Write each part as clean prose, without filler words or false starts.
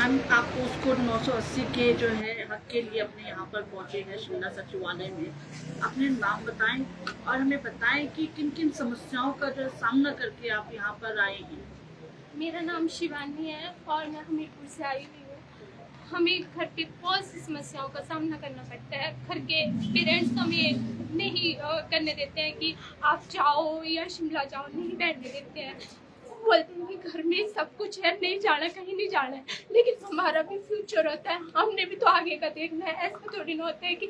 Ma'am आप post code 980 के जो है हक के लिए अपने यहाँ पर पहुँचे हैं शिमला सचिवालय में। अपने नाम बताएं और हमें बताएं कि किन किन समस्याओं का जो सामना करके आप यहाँ पर आए हैं। मेरा नाम शिवानी है और मैं हमीरपुर से आई हुई हूँ। हमें घर पे बहुत सी समस्याओं का सामना करना पड़ता है। घर के पेरेंट्स हमें नहीं करने देते हैं कि आप जाओ या शिमला जाओ, नहीं बैठने देते हैं। बोलते हैं कि घर में सब कुछ है, नहीं जाना, कहीं नहीं जाना है, लेकिन हमारा भी फ्यूचर होता है, हमने भी तो आगे का देखना है। ऐसा थोड़ी ना होता है कि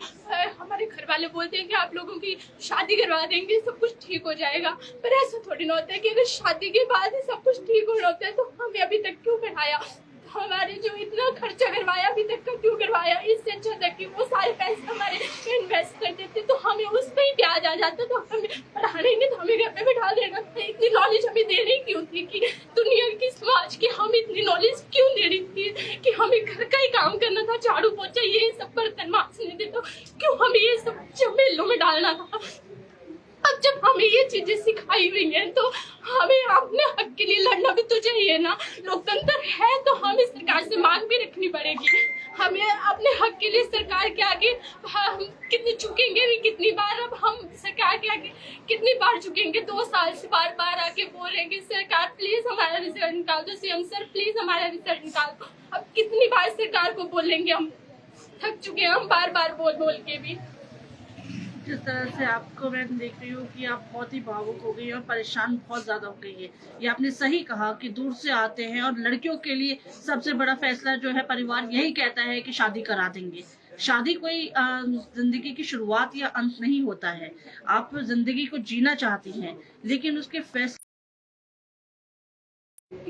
हमारे घर वाले बोलते हैं कि आप लोगों की शादी करवा देंगे, सब कुछ ठीक हो जाएगा, पर ऐसा थोड़ी ना होता है कि अगर शादी के बाद ही सब कुछ ठीक होना होता है तो हमें अभी तक क्यों पढ़ाया, हमारे जो इतना खर्चा करवाया अभी तक का क्यों करवाया। इससे अच्छा था कि वो सारे पैसे हमारे इन्वेस्ट कर देते तो हमें उस पर ही ब्याज आ जाता, तो हमें पढ़ाना ही नहीं, तो हमें घर पे बैठा देना था। इतनी नॉलेज हमें देनी क्यों थी कि दुनिया की समाज की हम इतनी नॉलेज क्यों दे रही थी कि हमें घर का ही काम करना था, झाड़ू पोछा ये सब बर्तन मांजने थे, तो क्यों हमें ये सब झमेलों में डालना था। अब जब हमें ये चीजें सिखाई हुई हैं तो हमें अपने हक के लिए लड़ना भी तो चाहिए ना। लोकतंत्र है तो हमें सरकार से मांग भी रखनी पड़ेगी। हमें अपने हक के लिए सरकार के आगे हम कितने झुकेंगे भी, कितनी बार अब हम सरकार के आगे कितनी बार झुकेंगे। 2 साल से बार बार आके बोल रहे हैं कि सरकार प्लीज हमारा रिजल्ट निकाल दो, सीएम सर प्लीज हमारा रिजल्ट निकाल दो। अब कितनी बार सरकार को बोलेंगे, हम थक चुके हैं, हम बार बार बोल बोल के भी। जिस तरह से आपको मैं देख रही हूँ कि आप बहुत ही भावुक हो गई हैं और परेशान बहुत ज्यादा हो गई है। ये आपने सही कहा कि दूर से आते हैं और लड़कियों के लिए सबसे बड़ा फैसला जो है परिवार यही कहता है कि शादी करा देंगे। शादी कोई जिंदगी की शुरुआत या अंत नहीं होता है। आप जिंदगी को जीना चाहती हैं लेकिन उसके फैसले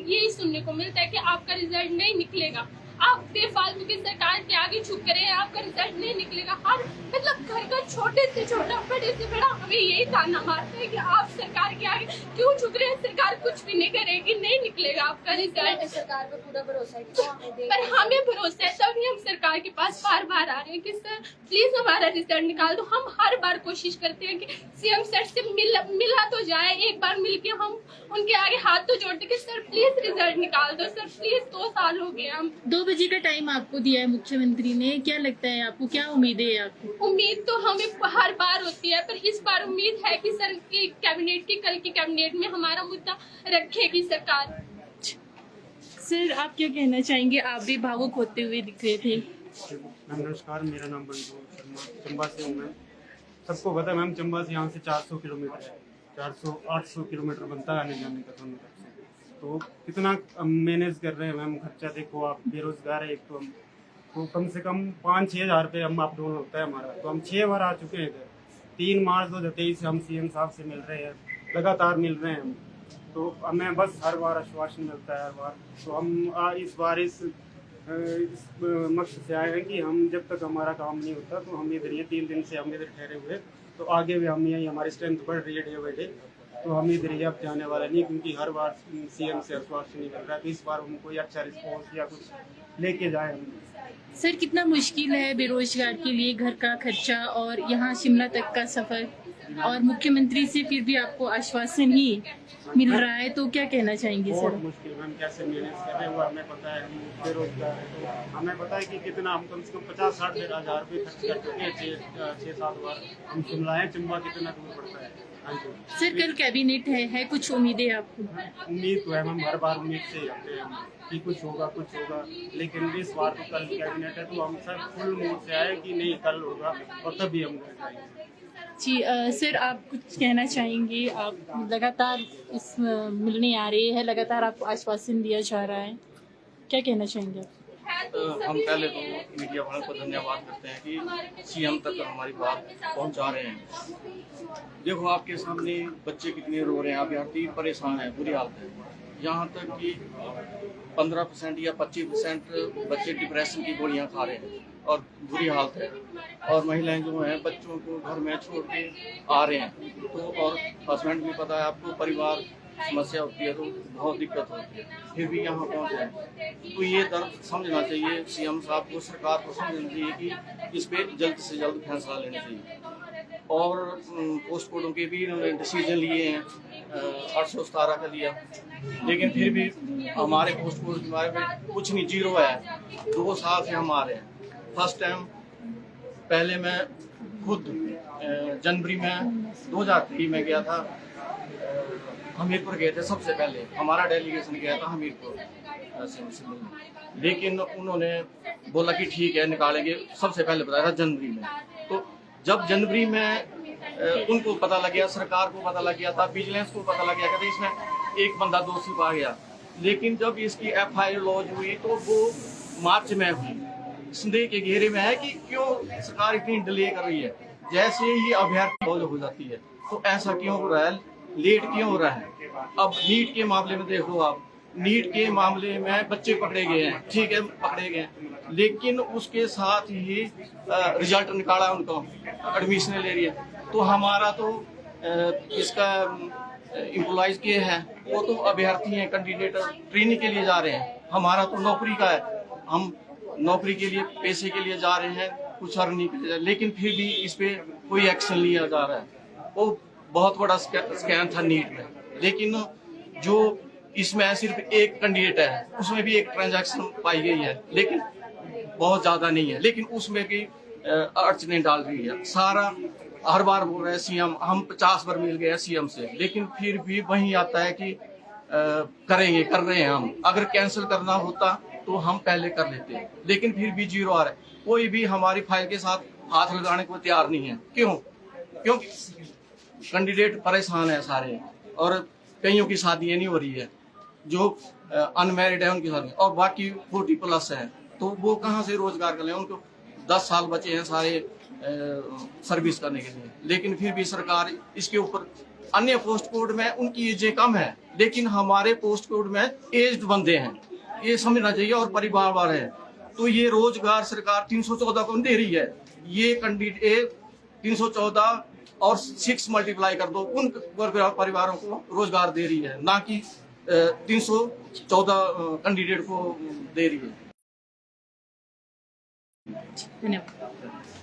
यही सुनने को मिलता है कि आपका रिजल्ट नहीं निकलेगा, आप बेफालतू की सरकार के आगे झुक रहे हैं, आपका रिजल्ट नहीं निकलेगा। हर मतलब घर का छोटे से छोटा बड़े से बड़ा हमें यही ताना मारता है कि आप सरकार के आगे क्यों झुक रहे हैं, सरकार कुछ भी नहीं करेगी, नहीं निकलेगा आपका रिजल्ट। सरकार पर पूरा भरोसा है कि पर हमें भरोसा है, तभी हम सरकार के पास बार बार आ रहे हैं कि सर प्लीज हमारा रिजल्ट निकाल दो। हम हर बार कोशिश करते हैं कि सीएम सर से मिला तो जाए, एक बार मिलके हम उनके आगे हाथ तो जोड़ते कि सर प्लीज रिजल्ट निकाल दो, सर प्लीज 2 साल हो गए। हम 2 बजे का टाइम आपको दिया है मुख्यमंत्री ने, क्या लगता है आपको, क्या उम्मीद है आपको? उम्मीद तो हमें हर बार होती है, पर इस बार उम्मीद है कि सर की कैबिनेट की कल की कैबिनेट में हमारा मुद्दा रखेगी सरकार। सर आप क्या कहना चाहेंगे, आप भी भावुक होते हुए दिख रहे थे। नमस्कार, मेरा नाम बंधु शर्मा, चंबा से हूँ मैं। सबको पता है मैम, चंबा से यहाँ से 400 किलोमीटर है, 400-800 किलोमीटर बनता है आने जाने का दोनों तरफ से। तो कितना मैनेज कर रहे हैं मैम, खर्चा देखो आप, बेरोजगार है एक तो हम, तो कम से कम 5-6 हज़ार रुपये हम अप डाउन होता है हमारा। तो हम 6 बार आ चुके हैं इधर। 3 मार्च 2023 से हम सीएम साहब से मिल रहे हैं, लगातार मिल रहे हैं हम। तो हमें बस हर बार आश्वासन मिलता है हर बार। तो हम इस बार इस मकसद से आए हैं कि हम जब तक हमारा काम नहीं होता तो हम इधर, ये 3 दिन से हम इधर ठहरे हुए, तो आगे भी हम यही, हमारी स्ट्रेंथ बढ़ रही है डे बाई डे, तो हम इधर ही अब जाने वाला नहीं, क्योंकि हर बार सीएम से आश्वासन नहीं मिल रहा है। तो इस बार हम कोई अच्छा रिस्पॉन्स या कुछ लेके जाए हम। सर कितना मुश्किल है बेरोजगार के लिए घर का खर्चा और यहाँ शिमला तक का सफर, और मुख्यमंत्री से फिर भी आपको आश्वासन ही मिल रहा है, तो क्या कहना चाहेंगे सर? बहुत मुश्किल मैम, कैसे मैनेज कर रहे हैं वो हमें पता है। हम बेरोजगार है तो हमें पता है कि कितना हम कम से कम 50-60 हज़ार रुपये खर्च कर चुके हैं 6-7 बार हम शिमला है। चंबा कितना दूर पड़ता है। हाँ जी सर कल कैबिनेट है कुछ उम्मीदें आपको? उम्मीद तो है मैम, हर बार उम्मीद से ही रखते हैं हम कि कुछ होगा, लेकिन इस बार तो कल कैबिनेट है तो हम सब फुल मूड से आए कि नहीं कल होगा, और तभी हम घर जाएंगे। जी सर आप कुछ कहना चाहेंगे? आप लगातार इस मिलने आ रहे हैं, लगातार आपको आश्वासन दिया जा रहा है, क्या कहना चाहेंगे आप? हम पहले तो मीडिया वालों को धन्यवाद करते हैं कि सीएम तक हमारी बात पहुंचा रहे हैं। देखो आपके सामने बच्चे कितने रो रहे हैं, अभ्यर्थी परेशान है, बुरी हालत है। यहाँ तक कि 15% या 25% बच्चे डिप्रेशन की गोलियां खा रहे हैं और बुरी हालत है। और महिलाएं जो हैं बच्चों को घर में छोड़ के आ रहे हैं, तो और हस्बैंड भी पता है आपको, परिवार समस्या होती है तो बहुत दिक्कत होती है, फिर भी यहाँ पहुँच जाए। तो ये दर्द समझना चाहिए सीएम साहब को, सरकार को समझना चाहिए कि इस पे जल्द से जल्द फैसला लेना चाहिए। और पोस्ट कोडों के भी इन्होंने डिसीजन लिए हैं, 817 का लिया, लेकिन फिर भी हमारे पोस्ट कोड के बारे में कुछ नहीं, जीरो है। 2 साल से हम आ रहे हैं। फर्स्ट टाइम पहले मैं खुद जनवरी में 2003 में गया था, हमीरपुर गए थे सबसे पहले, हमारा डेलीगेशन गया था हमीरपुर से मिलने। लेकिन उन्होंने बोला कि ठीक है निकालेंगे, सबसे पहले बताया था जनवरी में। तो जब जनवरी में उनको पता लग गया, सरकार को पता लग गया था, विजिलेंस को पता लग गया कि इसमें एक बंदा दोषी पा गया। लेकिन जब इसकी FIR लॉन्च हुई तो वो मार्च में हुई। संदेह के घेरे में है कि क्यों सरकार इतनी डिले कर रही है। जैसे ही अभ्यर्थी लॉन्च हो जाती है तो ऐसा क्यों हो रहा है, लेट क्यों हो रहा है। अब नीट के मामले में देख लो आप, नीट के मामले में बच्चे पकड़े गए हैं, ठीक है पकड़े गए हैं, लेकिन उसके साथ ही रिजल्ट निकाला उनको, एडमिशन ले रही है। तो हमारा तो इसका एम्प्लॉइज के है, वो तो अभ्यर्थी हैं, कैंडिडेट ट्रेनिंग के लिए जा रहे हैं। हमारा तो नौकरी का है, हम नौकरी के लिए पैसे के लिए जा रहे हैं, कुछ अर्निंग के लिए, लेकिन फिर भी इस पे कोई एक्शन लिया जा रहा है। वो बहुत बड़ा स्कैम था नीट में, लेकिन जो इसमें सिर्फ एक कैंडिडेट है, उसमें भी एक ट्रांजैक्शन पाई गई है, लेकिन बहुत ज्यादा नहीं है, लेकिन उसमें भी अड़चने डाल रही है। सारा हर बार बोल रहे हैं सीएम, हम 50 बार मिल गए सीएम से, लेकिन फिर भी वही आता है कि करेंगे, कर रहे हैं हम। अगर कैंसिल करना होता तो हम पहले कर लेते, लेकिन फिर भी जीरो आ रहा है। कोई भी हमारी फाइल के साथ हाथ लगाने को तैयार नहीं है। क्यों? क्योंकि कैंडिडेट परेशान है सारे, और कईयों की शादियां नहीं हो रही है, जो अनमैरिड है उनकी शादी, और बाकी 40+ है, तो वो कहाँ से रोजगार कर लें। उनको 10 साल बचे हैं सारे सर्विस करने के लिए, लेकिन फिर भी सरकार इसके ऊपर, अन्य पोस्ट कोड में उनकी एज कम है, लेकिन हमारे पोस्ट कोड में एज्ड बंदे हैं, ये समझना चाहिए, और परिवार वाले हैं। तो ये रोजगार सरकार 314 को दे रही है, ये कैंडिडेट 314 और 6 मल्टीप्लाई कर दो, उन परिवारों को रोजगार दे रही है, ना कि 314 कैंडिडेट को दे रही है। धन्यवाद।